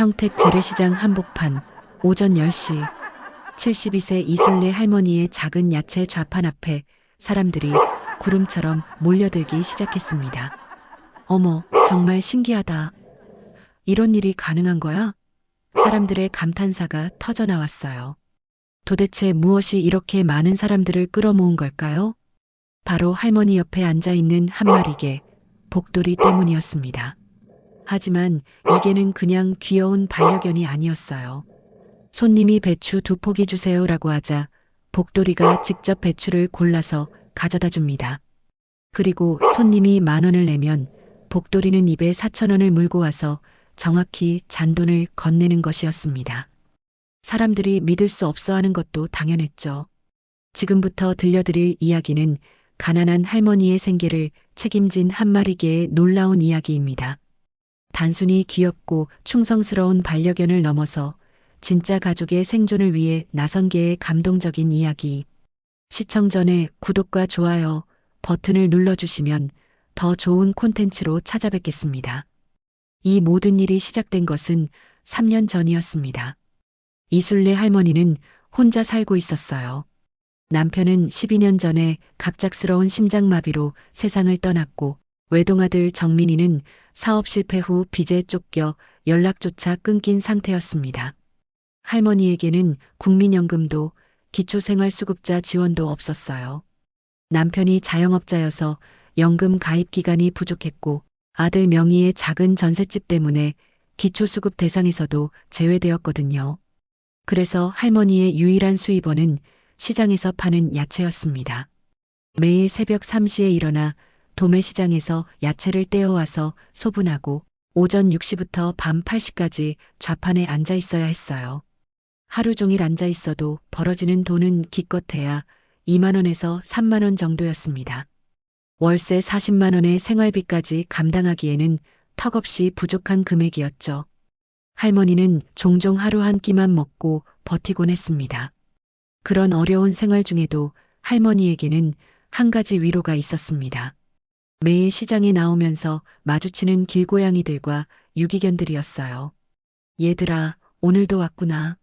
평택 재래시장 한복판 오전 10시 72세 이순례 할머니의 작은 야채 좌판 앞에 사람들이 구름처럼 몰려들기 시작했습니다. 어머, 정말 신기하다. 이런 일이 가능한 거야? 사람들의 감탄사가 터져 나왔어요. 도대체 무엇이 이렇게 많은 사람들을 끌어모은 걸까요? 바로 할머니 옆에 앉아있는 한 마리 개, 복돌이 때문이었습니다. 하지만 이 개는 그냥 귀여운 반려견이 아니었어요. 손님이 배추 2포기 주세요라고 하자 복돌이가 직접 배추를 골라서 가져다 줍니다. 그리고 손님이 10,000원을 내면 복돌이는 입에 4,000원을 물고 와서 정확히 잔돈을 건네는 것이었습니다. 사람들이 믿을 수 없어 하는 것도 당연했죠. 지금부터 들려드릴 이야기는 가난한 할머니의 생계를 책임진 한 마리 개의 놀라운 이야기입니다. 단순히 귀엽고 충성스러운 반려견을 넘어서 진짜 가족의 생존을 위해 나선 개의 감동적인 이야기. 시청 전에 구독과 좋아요 버튼을 눌러주시면 더 좋은 콘텐츠로 찾아뵙겠습니다. 이 모든 일이 시작된 것은 3년 전이었습니다. 이순례 할머니는 혼자 살고 있었어요. 남편은 12년 전에 갑작스러운 심장마비로 세상을 떠났고 외동아들 정민이는 사업 실패 후 빚에 쫓겨 연락조차 끊긴 상태였습니다. 할머니에게는 국민연금도 기초생활수급자 지원도 없었어요. 남편이 자영업자여서 연금 가입 기간이 부족했고 아들 명의의 작은 전셋집 때문에 기초수급 대상에서도 제외되었거든요. 그래서 할머니의 유일한 수입원은 시장에서 파는 야채였습니다. 매일 새벽 3시에 일어나 도매시장에서 야채를 떼어와서 소분하고 오전 6시부터 밤 8시까지 좌판에 앉아 있어야 했어요. 하루 종일 앉아 있어도 벌어지는 돈은 기껏해야 20,000원에서 30,000원 정도였습니다. 월세 400,000 원의 생활비까지 감당하기에는 턱없이 부족한 금액이었죠. 할머니는 종종 하루 한 끼만 먹고 버티곤 했습니다. 그런 어려운 생활 중에도 할머니에게는 한 가지 위로가 있었습니다. 매일 시장에 나오면서 마주치는 길고양이들과 유기견들이었어요. 얘들아, 오늘도 왔구나.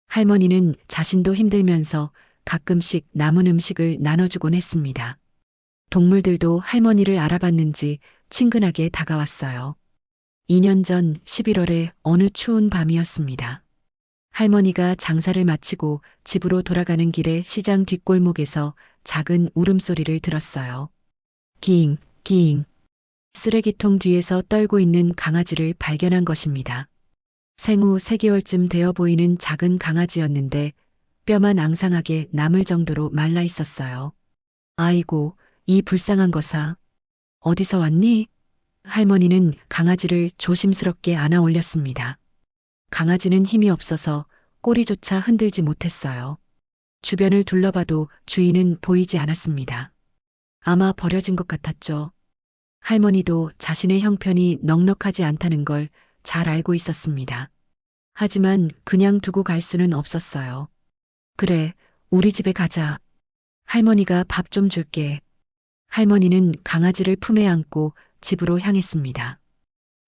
할머니는 자신도 힘들면서 가끔씩 남은 음식을 나눠주곤 했습니다. 동물들도 할머니를 알아봤는지 친근하게 다가왔어요. 2년 전 11월에 어느 추운 밤이었습니다. 할머니가 장사를 마치고 집으로 돌아가는 길에 시장 뒷골목에서 작은 울음소리를 들었어요. 기잉, 기잉. 쓰레기통 뒤에서 떨고 있는 강아지를 발견한 것입니다. 생후 3개월쯤 되어 보이는 작은 강아지였는데 뼈만 앙상하게 남을 정도로 말라 있었어요. 아이고, 이 불쌍한 거사. 어디서 왔니? 할머니는 강아지를 조심스럽게 안아 올렸습니다. 강아지는 힘이 없어서 꼬리조차 흔들지 못했어요. 주변을 둘러봐도 주인은 보이지 않았습니다. 아마 버려진 것 같았죠. 할머니도 자신의 형편이 넉넉하지 않다는 걸 잘 알고 있었습니다. 하지만 그냥 두고 갈 수는 없었어요. 그래, 우리 집에 가자. 할머니가 밥 좀 줄게. 할머니는 강아지를 품에 안고 집으로 향했습니다.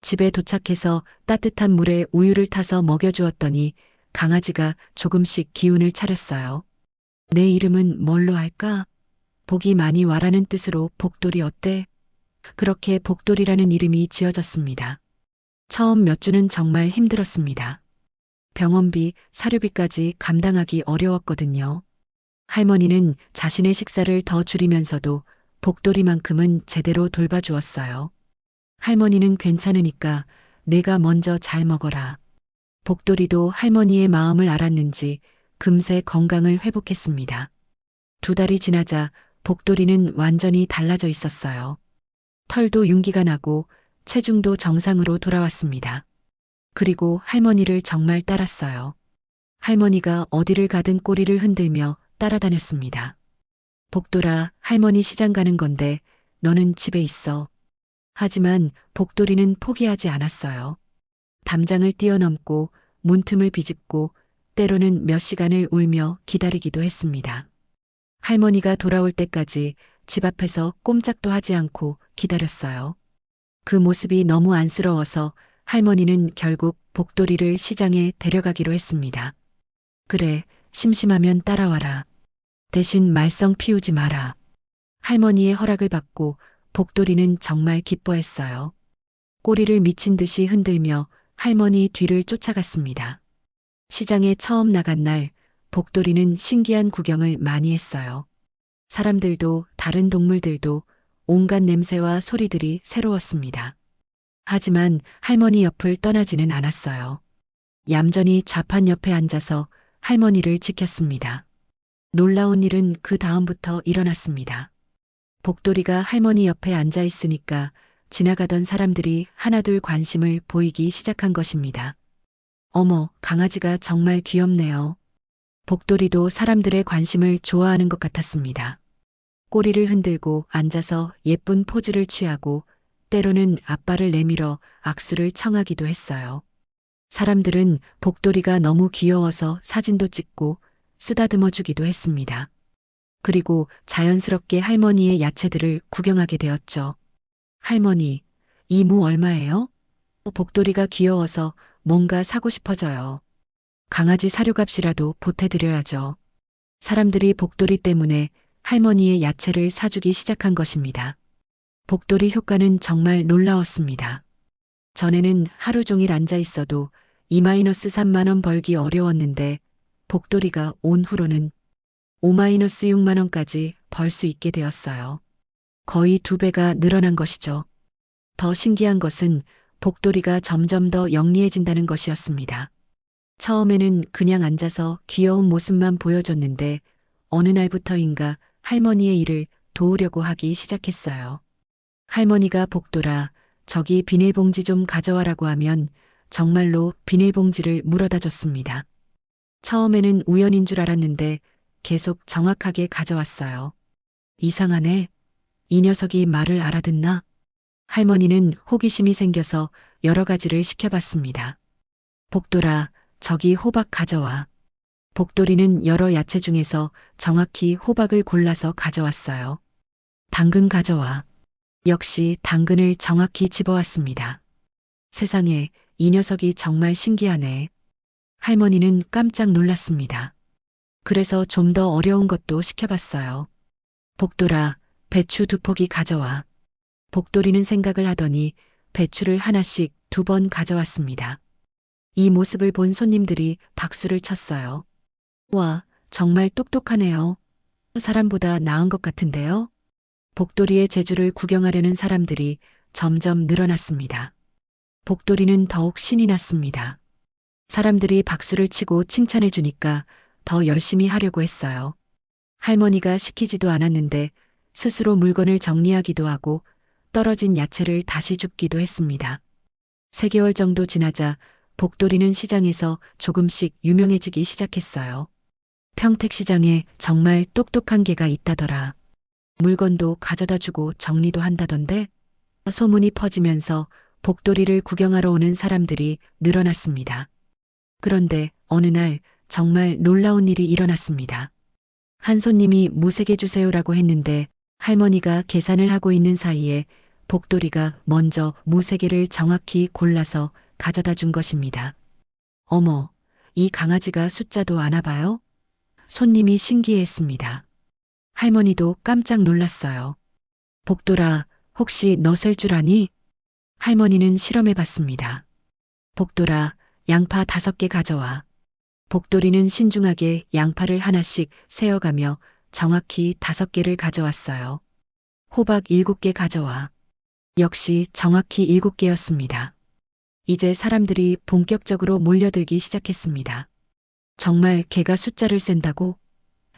집에 도착해서 따뜻한 물에 우유를 타서 먹여주었더니 강아지가 조금씩 기운을 차렸어요. 내 이름은 뭘로 할까? 복이 많이 와라는 뜻으로 복돌이 어때? 그렇게 복돌이라는 이름이 지어졌습니다. 처음 몇 주는 정말 힘들었습니다. 병원비, 사료비까지 감당하기 어려웠거든요. 할머니는 자신의 식사를 더 줄이면서도 복돌이만큼은 제대로 돌봐주었어요. 할머니는 괜찮으니까 내가 먼저 잘 먹어라. 복돌이도 할머니의 마음을 알았는지 금세 건강을 회복했습니다. 2달이 지나자 복돌이는 완전히 달라져 있었어요. 털도 윤기가 나고 체중도 정상으로 돌아왔습니다. 그리고 할머니를 정말 따랐어요. 할머니가 어디를 가든 꼬리를 흔들며 따라다녔습니다. 복돌아, 할머니 시장 가는 건데 너는 집에 있어. 하지만 복돌이는 포기하지 않았어요. 담장을 뛰어넘고 문틈을 비집고 때로는 몇 시간을 울며 기다리기도 했습니다. 할머니가 돌아올 때까지 집 앞에서 꼼짝도 하지 않고 기다렸어요. 그 모습이 너무 안쓰러워서 할머니는 결국 복돌이를 시장에 데려가기로 했습니다. 그래, 심심하면 따라와라. 대신 말썽 피우지 마라. 할머니의 허락을 받고 복돌이는 정말 기뻐했어요. 꼬리를 미친 듯이 흔들며 할머니 뒤를 쫓아갔습니다. 시장에 처음 나간 날, 복돌이는 신기한 구경을 많이 했어요. 사람들도 다른 동물들도 온갖 냄새와 소리들이 새로웠습니다. 하지만 할머니 옆을 떠나지는 않았어요. 얌전히 좌판 옆에 앉아서 할머니를 지켰습니다. 놀라운 일은 그 다음부터 일어났습니다. 복돌이가 할머니 옆에 앉아 있으니까 지나가던 사람들이 하나둘 관심을 보이기 시작한 것입니다. 어머, 강아지가 정말 귀엽네요. 복돌이도 사람들의 관심을 좋아하는 것 같았습니다. 꼬리를 흔들고 앉아서 예쁜 포즈를 취하고 때로는 앞발을 내밀어 악수를 청하기도 했어요. 사람들은 복돌이가 너무 귀여워서 사진도 찍고 쓰다듬어 주기도 했습니다. 그리고 자연스럽게 할머니의 야채들을 구경하게 되었죠. 할머니, 이 무 얼마예요? 복돌이가 귀여워서 뭔가 사고 싶어져요. 강아지 사료값이라도 보태드려야죠. 사람들이 복돌이 때문에 할머니의 야채를 사주기 시작한 것입니다. 복돌이 효과는 정말 놀라웠습니다. 전에는 하루 종일 앉아 있어도 2-3만 원 벌기 어려웠는데 복돌이가 온 후로는 5-6만 원까지 벌 수 있게 되었어요. 거의 2배가 늘어난 것이죠. 더 신기한 것은 복돌이가 점점 더 영리해진다는 것이었습니다. 처음에는 그냥 앉아서 귀여운 모습만 보여줬는데 어느 날부터인가 할머니의 일을 도우려고 하기 시작했어요. 할머니가 복돌아, 저기 비닐봉지 좀 가져와라고 하면 정말로 비닐봉지를 물어다 줬습니다. 처음에는 우연인 줄 알았는데 계속 정확하게 가져왔어요. 이상하네. 이 녀석이 말을 알아듣나? 할머니는 호기심이 생겨서 여러 가지를 시켜봤습니다. 복돌아, 저기 호박 가져와. 복돌이는 여러 야채 중에서 정확히 호박을 골라서 가져왔어요. 당근 가져와. 역시 당근을 정확히 집어왔습니다. 세상에, 이 녀석이 정말 신기하네. 할머니는 깜짝 놀랐습니다. 그래서 좀 더 어려운 것도 시켜봤어요. 복돌아, 배추 2포기 가져와. 복돌이는 생각을 하더니 배추를 하나씩 2번 가져왔습니다. 이 모습을 본 손님들이 박수를 쳤어요. 와, 정말 똑똑하네요. 사람보다 나은 것 같은데요? 복돌이의 재주를 구경하려는 사람들이 점점 늘어났습니다. 복돌이는 더욱 신이 났습니다. 사람들이 박수를 치고 칭찬해 주니까 더 열심히 하려고 했어요. 할머니가 시키지도 않았는데 스스로 물건을 정리하기도 하고 떨어진 야채를 다시 줍기도 했습니다. 3개월 정도 지나자 복돌이는 시장에서 조금씩 유명해지기 시작했어요. 평택시장에 정말 똑똑한 개가 있다더라. 물건도 가져다 주고 정리도 한다던데? 소문이 퍼지면서 복돌이를 구경하러 오는 사람들이 늘어났습니다. 그런데 어느 날 정말 놀라운 일이 일어났습니다. 한 손님이 무색해 주세요라고 했는데 할머니가 계산을 하고 있는 사이에 복돌이가 먼저 무색개를 정확히 골라서 가져다 준 것입니다. 어머, 이 강아지가 숫자도 아나 봐요? 손님이 신기해했습니다. 할머니도 깜짝 놀랐어요. 복돌아, 혹시 너 셀 줄 아니? 할머니는 실험해 봤습니다. 복돌아, 양파 5개 가져와. 복돌이는 신중하게 양파를 하나씩 세어가며 정확히 5개를 가져왔어요. 호박 7개 가져와. 역시 정확히 7개였습니다. 이제 사람들이 본격적으로 몰려들기 시작했습니다. 정말 개가 숫자를 센다고?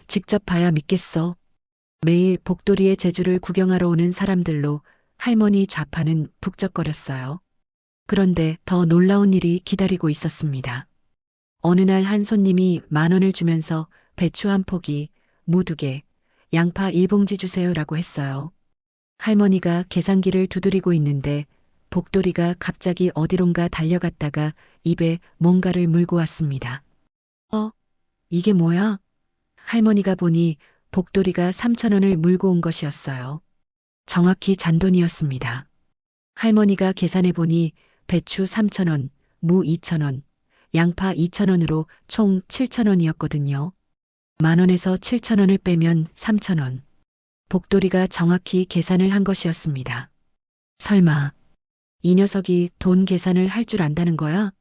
직접 봐야 믿겠어. 매일 복돌이의 재주를 구경하러 오는 사람들로 할머니 좌판은 북적거렸어요. 그런데 더 놀라운 일이 기다리고 있었습니다. 어느 날 한 손님이 10,000원을 주면서 배추 1포기, 무 2개, 양파 1봉지 주세요라고 했어요. 할머니가 계산기를 두드리고 있는데 복돌이가 갑자기 어디론가 달려갔다가 입에 뭔가를 물고 왔습니다. 이게 뭐야? 할머니가 보니 복돌이가 3,000원을 물고 온 것이었어요. 정확히 잔돈이었습니다. 할머니가 계산해 보니 배추 3,000원, 무 2,000원, 양파 2,000원으로 총 7,000원이었거든요. 10,000원에서 7,000원을 빼면 3,000원. 복돌이가 정확히 계산을 한 것이었습니다. 설마 이 녀석이 돈 계산을 할 줄 안다는 거야?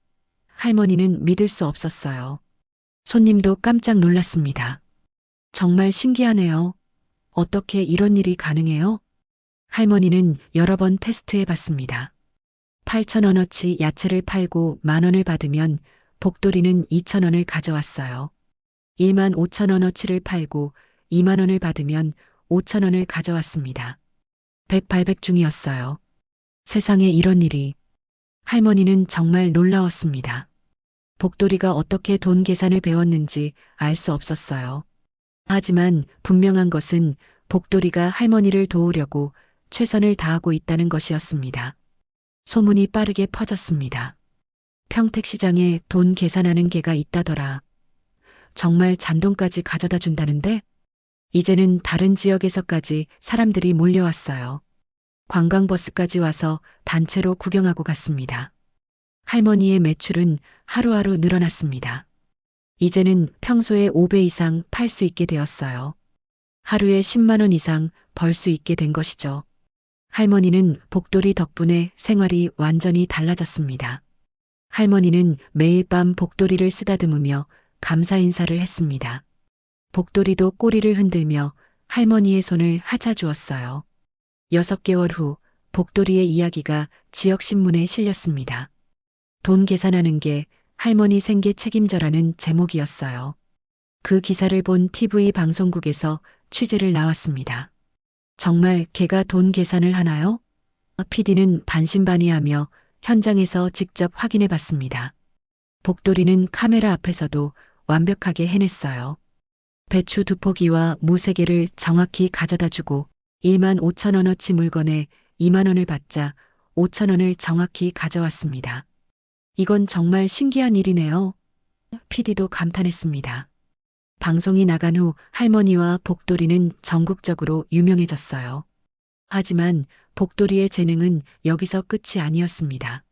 할머니는 믿을 수 없었어요. 손님도 깜짝 놀랐습니다. 정말 신기하네요. 어떻게 이런 일이 가능해요? 할머니는 여러 번 테스트해 봤습니다. 8,000원어치 야채를 팔고 10,000원을 받으면 복돌이는 2,000원을 가져왔어요. 15,000원어치를 팔고 20,000원을 받으면 5,000원을 가져왔습니다. 백발백중이었어요. 세상에 이런 일이. 할머니는 정말 놀라웠습니다. 복돌이가 어떻게 돈 계산을 배웠는지 알 수 없었어요. 하지만 분명한 것은 복돌이가 할머니를 도우려고 최선을 다하고 있다는 것이었습니다. 소문이 빠르게 퍼졌습니다. 평택시장에 돈 계산하는 개가 있다더라. 정말 잔돈까지 가져다 준다는데? 이제는 다른 지역에서까지 사람들이 몰려왔어요. 관광버스까지 와서 단체로 구경하고 갔습니다. 할머니의 매출은 하루하루 늘어났습니다. 이제는 평소에 5배 이상 팔 수 있게 되었어요. 하루에 10만 원 이상 벌 수 있게 된 것이죠. 할머니는 복돌이 덕분에 생활이 완전히 달라졌습니다. 할머니는 매일 밤 복돌이를 쓰다듬으며 감사 인사를 했습니다. 복돌이도 꼬리를 흔들며 할머니의 손을 하차주었어요. 6개월 후 복돌이의 이야기가 지역신문에 실렸습니다. 돈 계산하는 게 할머니 생계 책임져라는 제목이었어요. 그 기사를 본 TV 방송국에서 취재를 나왔습니다. 정말 걔가 돈 계산을 하나요? PD는 반신반의하며 현장에서 직접 확인해 봤습니다. 복돌이는 카메라 앞에서도 완벽하게 해냈어요. 배추 2포기와 무 3개를 정확히 가져다 주고 15,000원어치 물건에 20,000원을 받자 5,000원을 정확히 가져왔습니다. 이건 정말 신기한 일이네요. PD도 감탄했습니다. 방송이 나간 후 할머니와 복돌이는 전국적으로 유명해졌어요. 하지만 복돌이의 재능은 여기서 끝이 아니었습니다.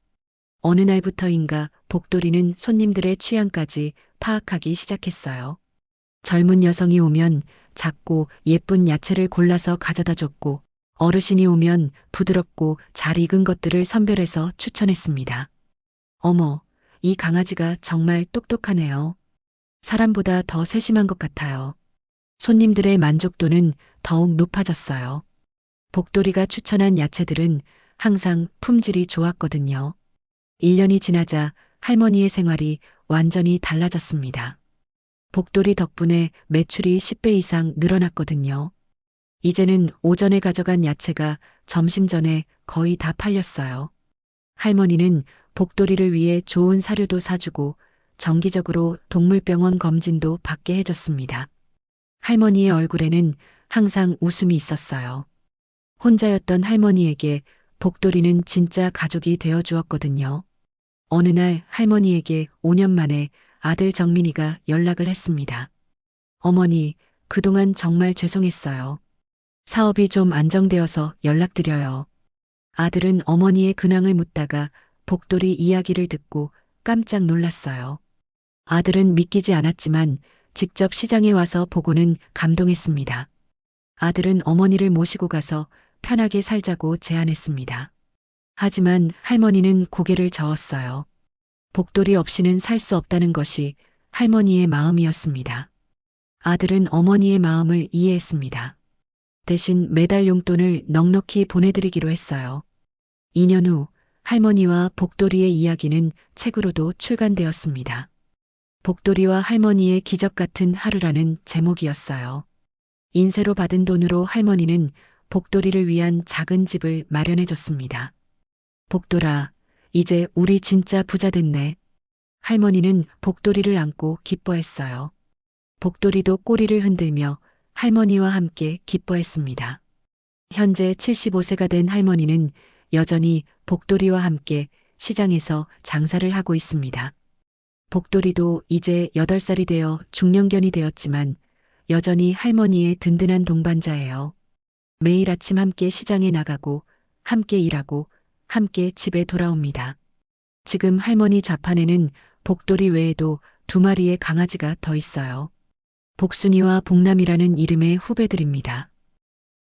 어느 날부터인가 복돌이는 손님들의 취향까지 파악하기 시작했어요. 젊은 여성이 오면 작고 예쁜 야채를 골라서 가져다 줬고, 어르신이 오면 부드럽고 잘 익은 것들을 선별해서 추천했습니다. 어머, 이 강아지가 정말 똑똑하네요. 사람보다 더 세심한 것 같아요. 손님들의 만족도는 더욱 높아졌어요. 복돌이가 추천한 야채들은 항상 품질이 좋았거든요. 1년이 지나자 할머니의 생활이 완전히 달라졌습니다. 복돌이 덕분에 매출이 10배 이상 늘어났거든요. 이제는 오전에 가져간 야채가 점심 전에 거의 다 팔렸어요. 할머니는 복돌이를 위해 좋은 사료도 사주고 정기적으로 동물병원 검진도 받게 해줬습니다. 할머니의 얼굴에는 항상 웃음이 있었어요. 혼자였던 할머니에게 복돌이는 진짜 가족이 되어 주었거든요. 어느 날 할머니에게 5년 만에 아들 정민이가 연락을 했습니다. 어머니, 그동안 정말 죄송했어요. 사업이 좀 안정되어서 연락드려요. 아들은 어머니의 근황을 묻다가 복돌이 이야기를 듣고 깜짝 놀랐어요. 아들은 믿기지 않았지만 직접 시장에 와서 보고는 감동했습니다. 아들은 어머니를 모시고 가서 편하게 살자고 제안했습니다. 하지만 할머니는 고개를 저었어요. 복돌이 없이는 살 수 없다는 것이 할머니의 마음이었습니다. 아들은 어머니의 마음을 이해했습니다. 대신 매달 용돈을 넉넉히 보내드리기로 했어요. 2년 후 할머니와 복돌이의 이야기는 책으로도 출간되었습니다. 복돌이와 할머니의 기적 같은 하루라는 제목이었어요. 인쇄로 받은 돈으로 할머니는 복돌이를 위한 작은 집을 마련해줬습니다. 복돌아, 이제 우리 진짜 부자 됐네. 할머니는 복돌이를 안고 기뻐했어요. 복돌이도 꼬리를 흔들며 할머니와 함께 기뻐했습니다. 현재 75세가 된 할머니는 여전히 복돌이와 함께 시장에서 장사를 하고 있습니다. 복돌이도 이제 8살이 되어 중년견이 되었지만 여전히 할머니의 든든한 동반자예요. 매일 아침 함께 시장에 나가고 함께 일하고 함께 집에 돌아옵니다. 지금 할머니 좌판에는 복돌이 외에도 두 마리의 강아지가 더 있어요. 복순이와 복남이라는 이름의 후배들입니다.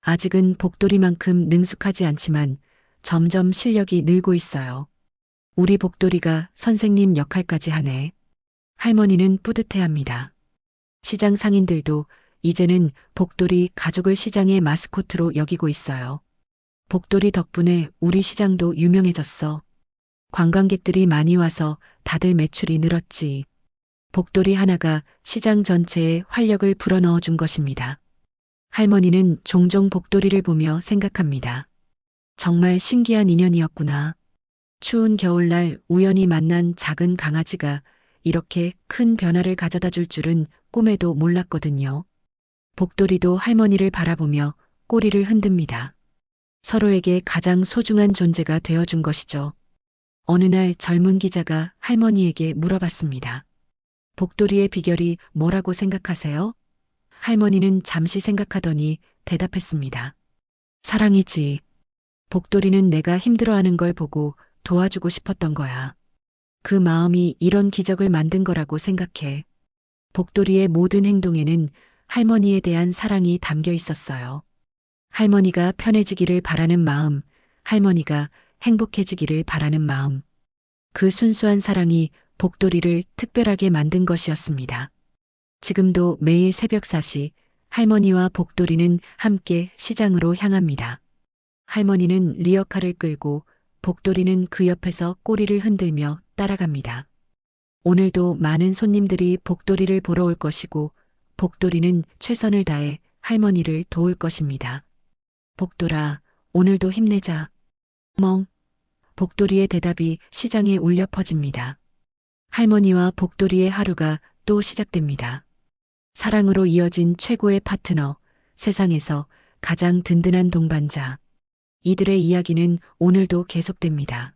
아직은 복돌이만큼 능숙하지 않지만 점점 실력이 늘고 있어요. 우리 복돌이가 선생님 역할까지 하네. 할머니는 뿌듯해합니다. 시장 상인들도 이제는 복돌이 가족을 시장의 마스코트로 여기고 있어요. 복돌이 덕분에 우리 시장도 유명해졌어. 관광객들이 많이 와서 다들 매출이 늘었지. 복돌이 하나가 시장 전체에 활력을 불어넣어 준 것입니다. 할머니는 종종 복돌이를 보며 생각합니다. 정말 신기한 인연이었구나. 추운 겨울날 우연히 만난 작은 강아지가 이렇게 큰 변화를 가져다 줄 줄은 꿈에도 몰랐거든요. 복돌이도 할머니를 바라보며 꼬리를 흔듭니다. 서로에게 가장 소중한 존재가 되어준 것이죠. 어느 날 젊은 기자가 할머니에게 물어봤습니다. 복돌이의 비결이 뭐라고 생각하세요? 할머니는 잠시 생각하더니 대답했습니다. 사랑이지. 복돌이는 내가 힘들어하는 걸 보고 도와주고 싶었던 거야. 그 마음이 이런 기적을 만든 거라고 생각해. 복돌이의 모든 행동에는 할머니에 대한 사랑이 담겨 있었어요. 할머니가 편해지기를 바라는 마음, 할머니가 행복해지기를 바라는 마음. 그 순수한 사랑이 복돌이를 특별하게 만든 것이었습니다. 지금도 매일 새벽 4시 할머니와 복돌이는 함께 시장으로 향합니다. 할머니는 리어카를 끌고 복돌이는 그 옆에서 꼬리를 흔들며 따라갑니다. 오늘도 많은 손님들이 복돌이를 보러 올 것이고 복돌이는 최선을 다해 할머니를 도울 것입니다. 복돌아, 오늘도 힘내자. 멍. 복돌이의 대답이 시장에 울려 퍼집니다. 할머니와 복돌이의 하루가 또 시작됩니다. 사랑으로 이어진 최고의 파트너, 세상에서 가장 든든한 동반자. 이들의 이야기는 오늘도 계속됩니다.